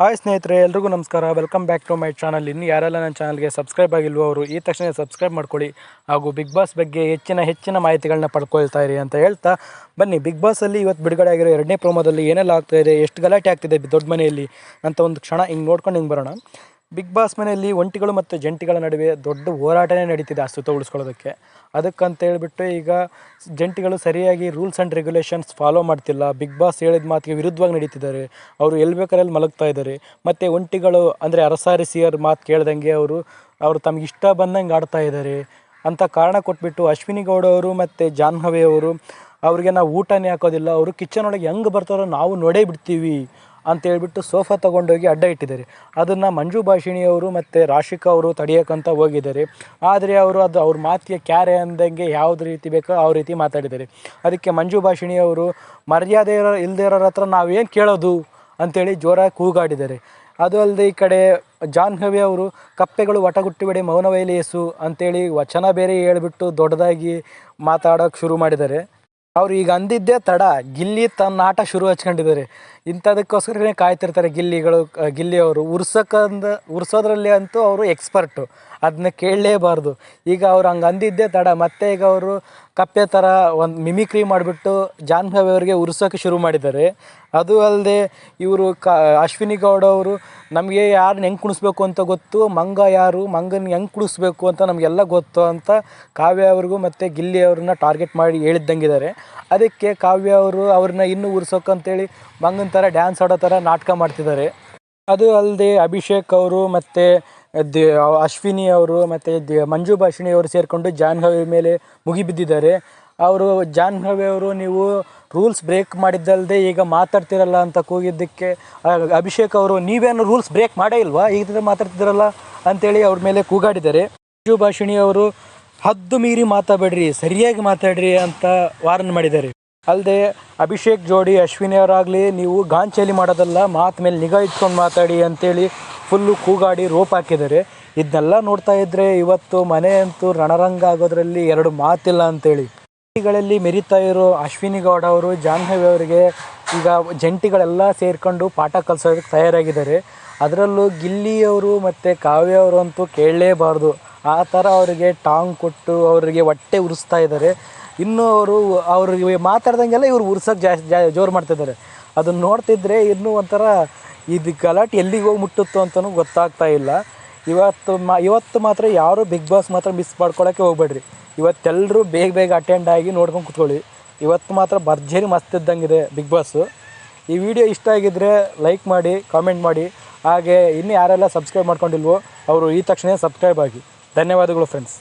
Hi ಸ್ನೇಹಿತರೆ, ಎಲ್ರಿಗೂ ನಮಸ್ಕಾರ. Welcome back to my channel. ಇನ್ನು ಯಾರೆಲ್ಲ ನನ್ನ ಚಾನಲ್ಗೆ ಸಬ್ಸ್ಕ್ರೈಬ್ ಆಗಿಲ್ವೋ ಅವರು ಈ ತಕ್ಷಣ ಸಬ್ಸ್ಕ್ರೈಬ್ ಮಾಡ್ಕೊಳ್ಳಿ ಹಾಗೂ ಬಿಗ್ ಬಾಸ್ ಬಗ್ಗೆ ಹೆಚ್ಚಿನ ಮಾಹಿತಿಗಳನ್ನ ಪಡ್ಕೊಳ್ತಾ ಇರಿ ಅಂತ ಹೇಳ್ತಾ ಬನ್ನಿ. ಬಿಗ್ ಬಾಸಲ್ಲಿ ಇವತ್ತು ಬಿಡುಗಡೆ ಆಗಿರೋ 2ನೇ ಪ್ರೋಮೋದಲ್ಲಿ ಏನೆಲ್ಲ ಆಗ್ತಾಯಿದೆ, ಎಷ್ಟು ಗಲಾಟೆ ಆಗ್ತಿದೆ ದೊಡ್ಡ ಮನೆಯಲ್ಲಿ ಅಂತ ಒಂದು ಕ್ಷಣ ಹಿಂಗೆ ನೋಡ್ಕೊಂಡು ಹಿಂಗೆ ಬರೋಣ. ಬಿಗ್ ಬಾಸ್ ಮನೆಯಲ್ಲಿ ಒಂಟಿಗಳು ಮತ್ತು ಜಂಟಿಗಳ ನಡುವೆ ದೊಡ್ಡ ಹೋರಾಟನೇ ನಡೀತಿದೆ ಅಸ್ತಿತ್ವ ಉಳಿಸ್ಕೊಳ್ಳೋದಕ್ಕೆ. ಅದಕ್ಕಂತ ಹೇಳ್ಬಿಟ್ಟು ಈಗ ಜಂಟಿಗಳು ಸರಿಯಾಗಿ ರೂಲ್ಸ್ ಆ್ಯಂಡ್ ರೆಗ್ಯುಲೇಷನ್ಸ್ ಫಾಲೋ ಮಾಡ್ತಿಲ್ಲ. ಬಿಗ್ ಬಾಸ್ ಹೇಳಿದ ಮಾತಿಗೆ ವಿರುದ್ಧವಾಗಿ ನಡೀತಿದ್ದಾರೆ. ಅವರು ಎಲ್ಲಿ ಬೇಕಾರಲ್ಲಿ ಮಲಗ್ತಾ ಇದ್ದಾರೆ. ಮತ್ತು ಒಂಟಿಗಳು ಅಂದರೆ ಅರಸಾರಿಸಿಯರ್ ಮಾತು ಕೇಳ್ದಂಗೆ ಅವರು ತಮಗೆ ಇಷ್ಟ ಬಂದಂಗೆ ಆಡ್ತಾ ಇದ್ದಾರೆ ಅಂತ ಕಾರಣ ಕೊಟ್ಬಿಟ್ಟು ಅಶ್ವಿನಿ ಗೌಡ ಅವರು ಮತ್ತು ಜಾಹ್ನವಿ ಅವರು ಅವ್ರಿಗೆ ನಾವು ಊಟನೇ ಹಾಕೋದಿಲ್ಲ, ಅವರು ಕಿಚನ್ ಒಳಗೆ ಹೆಂಗೆ ಬರ್ತಾರೋ ನಾವು ನೋಡೇ ಬಿಡ್ತೀವಿ ಅಂತೇಳ್ಬಿಟ್ಟು ಸೋಫಾ ತೊಗೊಂಡೋಗಿ ಅಡ್ಡ ಇಟ್ಟಿದ್ದಾರೆ. ಅದನ್ನು ಮಂಜು ಭಾಷಿಣಿ ಅವರು ಮತ್ತು ರಾಶಿಕಾ ಅವರು ತಡೆಯೋಕ್ಕಂತ ಹೋಗಿದ್ದಾರೆ. ಆದರೆ ಅವ್ರ ಮಾತಿಗೆ ಕ್ಯಾರೆ ಅಂದಂಗೆ ಯಾವ್ದು ರೀತಿ ಬೇಕೋ ಆ ರೀತಿ ಮಾತಾಡಿದ್ದಾರೆ. ಅದಕ್ಕೆ ಮಂಜು ಭಾಷಿಣಿ ಅವರು ಮರ್ಯಾದೆ ಇಲ್ಲದೇ ಇರೋರ ಹತ್ರ ನಾವೇನು ಕೇಳೋದು ಅಂಥೇಳಿ ಜೋರಾಗಿ ಕೂಗಾಡಿದ್ದಾರೆ. ಅದು ಅಲ್ಲದೆ ಈ ಕಡೆ ಜಾಹ್ನವಿ ಅವರು ಕಪ್ಪೆಗಳು ವಟಗುಟ್ಟಿಬೇಡಿ ಮೌನವೈಲೇಸು ಅಂಥೇಳಿ ವಚನ ಬೇರೆ ಹೇಳ್ಬಿಟ್ಟು ದೊಡ್ಡದಾಗಿ ಮಾತಾಡೋಕ್ಕೆ ಶುರು ಮಾಡಿದ್ದಾರೆ. ಅವ್ರು ಈಗ ಅಂದಿದ್ದೇ ತಡ, ಗಿಲ್ಲಿ ತನ್ನ ಆಟ ಶುರು ಹಚ್ಕೊಂಡಿದ್ದಾರೆ. ಇಂಥದಕ್ಕೋಸ್ಕರನೇ ಕಾಯ್ತಿರ್ತಾರೆ ಗಿಲ್ಲಿಯವರು. ಉರ್ಸೋದ್ರಲ್ಲಿ ಅಂತೂ ಅವರು ಎಕ್ಸ್ಪರ್ಟು, ಅದನ್ನ ಕೇಳಲೇಬಾರ್ದು. ಈಗ ಅವ್ರು ಹಂಗೆ ಅಂದಿದ್ದೇ ತಡ, ಮತ್ತೆ ಈಗ ಅವರು ಕಪ್ಪೆ ಥರ ಒಂದು ಮಿಮಿಕ್ರಿ ಮಾಡಿಬಿಟ್ಟು ಜಾಹ್ನವಿ ಅವರಿಗೆ ಉರ್ಸೋಕ್ಕೆ ಶುರು ಮಾಡಿದ್ದಾರೆ. ಅದು ಅಲ್ಲದೆ ಇವರು ಅಶ್ವಿನಿ ಗೌಡ ಅವರು ನಮಗೆ ಯಾರನ್ನ ಹೆಂಗೆ ಕುಣಿಸ್ಬೇಕು ಅಂತ ಗೊತ್ತು, ಮಂಗ ಯಾರು, ಮಂಗನ ಹೆಂಗೆ ಕುಣಿಸ್ಬೇಕು ಅಂತ ನಮಗೆಲ್ಲ ಗೊತ್ತು ಅಂತ ಕಾವ್ಯ ಅವ್ರಿಗೂ ಮತ್ತು ಗಿಲ್ಲಿ ಅವ್ರನ್ನ ಟಾರ್ಗೆಟ್ ಮಾಡಿ ಹೇಳಿದ್ದಂಗಿದ್ದಾರೆ. ಅದಕ್ಕೆ ಕಾವ್ಯ ಅವರು ಅವ್ರನ್ನ ಇನ್ನೂ ಉರ್ಸೋಕ್ಕಂತೇಳಿ ಮಂಗನ ಥರ ಡ್ಯಾನ್ಸ್ ಆಡೋ ಥರ ನಾಟಕ ಮಾಡ್ತಿದ್ದಾರೆ. ಅದು ಅಲ್ಲದೆ ಅಭಿಷೇಕ್ ಅವರು ಮತ್ತು ಅಶ್ವಿನಿ ಅವರು ಮತ್ತು ಮಂಜು ಭಾಷಿಣಿ ಅವರು ಸೇರಿಕೊಂಡು ಜಾಹ್ನವಿ ಮೇಲೆ ಮುಗಿಬಿದ್ದಿದ್ದಾರೆ. ಜಾಹ್ನವಿ ಅವರು ನೀವು ರೂಲ್ಸ್ ಬ್ರೇಕ್ ಮಾಡಿದ್ದಲ್ಲದೆ ಈಗ ಮಾತಾಡ್ತಿರಲ್ಲ ಅಂತ ಕೂಗಿದ್ದಕ್ಕೆ ಅಭಿಷೇಕ್ ಅವರು ನೀವೇನು ರೂಲ್ಸ್ ಬ್ರೇಕ್ ಮಾಡೇ ಇಲ್ವಾ, ಈಗ ಮಾತಾಡ್ತಿದ್ದೀರಲ್ಲ ಅಂತೇಳಿ ಅವ್ರ ಮೇಲೆ ಕೂಗಾಡಿದ್ದಾರೆ. ಮಂಜು ಭಾಷಿಣಿ ಅವರು ಹದ್ದು ಮೀರಿ ಮಾತಾಡಬೇಡ್ರಿ, ಸರಿಯಾಗಿ ಮಾತಾಡ್ರಿ ಅಂತ ವಾರ್ನ್ ಮಾಡಿದ್ದಾರೆ. ಅಲ್ಲದೆ ಅಭಿಷೇಕ್ ಜೋಡಿ ಅಶ್ವಿನಿ ಅವರಾಗಲಿ ನೀವು ಗಾಂಚಲಿ ಮಾಡೋದಲ್ಲ, ಮಾತು ಮೇಲೆ ನಿಗಾ ಇಟ್ಕೊಂಡು ಮಾತಾಡಿ ಅಂತೇಳಿ ಫುಲ್ಲು ಕೂಗಾಡಿ ರೋಪ್ ಹಾಕಿದ್ದಾರೆ. ಇದನ್ನೆಲ್ಲ ನೋಡ್ತಾ ಇದ್ದರೆ ಇವತ್ತು ಮನೆ ಅಂತೂ ರಣರಂಗ ಆಗೋದ್ರಲ್ಲಿ ಎರಡು ಮಾತಿಲ್ಲ ಅಂತೇಳಿ. ಜಂಟಿಗಳಲ್ಲಿ ಮೆರಿತಾ ಇರೋ ಅಶ್ವಿನಿ ಗೌಡ ಅವರು ಜಾಹ್ನವಿ ಅವರಿಗೆ ಈಗ ಜಂಟಿಗಳೆಲ್ಲ ಸೇರಿಕೊಂಡು ಪಾಠ ಕಲಿಸೋದಕ್ಕೆ ತಯಾರಾಗಿದ್ದಾರೆ. ಅದರಲ್ಲೂ ಗಿಲ್ಲಿಯವರು ಮತ್ತು ಕಾವ್ಯ ಅವರು ಅಂತೂ ಕೇಳಲೇಬಾರ್ದು, ಆ ಥರ ಅವರಿಗೆ ಟಾಂಗ್ ಕೊಟ್ಟು ಅವರಿಗೆ ಹೊಟ್ಟೆ ಉರಿಸ್ತಾ ಇದ್ದಾರೆ. ಇನ್ನೂ ಅವ್ರಿಗೆ ಮಾತಾಡ್ದಂಗೆಲ್ಲ ಇವರು ಉರ್ಸೋಕ್ಕೆ ಜೋರು ಮಾಡ್ತಿದ್ದಾರೆ. ಅದನ್ನು ನೋಡ್ತಿದ್ರೆ ಇನ್ನೂ ಒಂಥರ ಇದು ಗಲಾಟೆ ಎಲ್ಲಿಗೆ ಹೋಗಿ ಮುಟ್ಟುತ್ತೋ ಅಂತಲೂ ಗೊತ್ತಾಗ್ತಾ ಇಲ್ಲ. ಇವತ್ತು ಮಾತ್ರ ಯಾರೂ ಬಿಗ್ ಬಾಸ್ ಮಾತ್ರ ಮಿಸ್ ಮಾಡ್ಕೊಳ್ಳೋಕ್ಕೆ ಹೋಗ್ಬೇಡ್ರಿ. ಇವತ್ತೆಲ್ಲರೂ ಬೇಗ ಅಟೆಂಡ್ ಆಗಿ ನೋಡ್ಕೊಂಡು ಕೂತ್ಕೊಳ್ಳಿ. ಇವತ್ತು ಮಾತ್ರ ಭರ್ಜರಿ ಮಸ್ತ್ ಇದ್ದಂಗಿದೆ ಬಿಗ್ ಬಾಸು. ಈ ವಿಡಿಯೋ ಇಷ್ಟ ಆಗಿದ್ದರೆ ಲೈಕ್ ಮಾಡಿ, ಕಾಮೆಂಟ್ ಮಾಡಿ. ಹಾಗೆ ಇನ್ನೂ ಯಾರೆಲ್ಲ ಸಬ್ಸ್ಕ್ರೈಬ್ ಮಾಡ್ಕೊಂಡಿಲ್ವೋ ಅವರು ಈ ತಕ್ಷಣ ಸಬ್ಸ್ಕ್ರೈಬ್ ಆಗಿ. ಧನ್ಯವಾದಗಳು ಫ್ರೆಂಡ್ಸ್.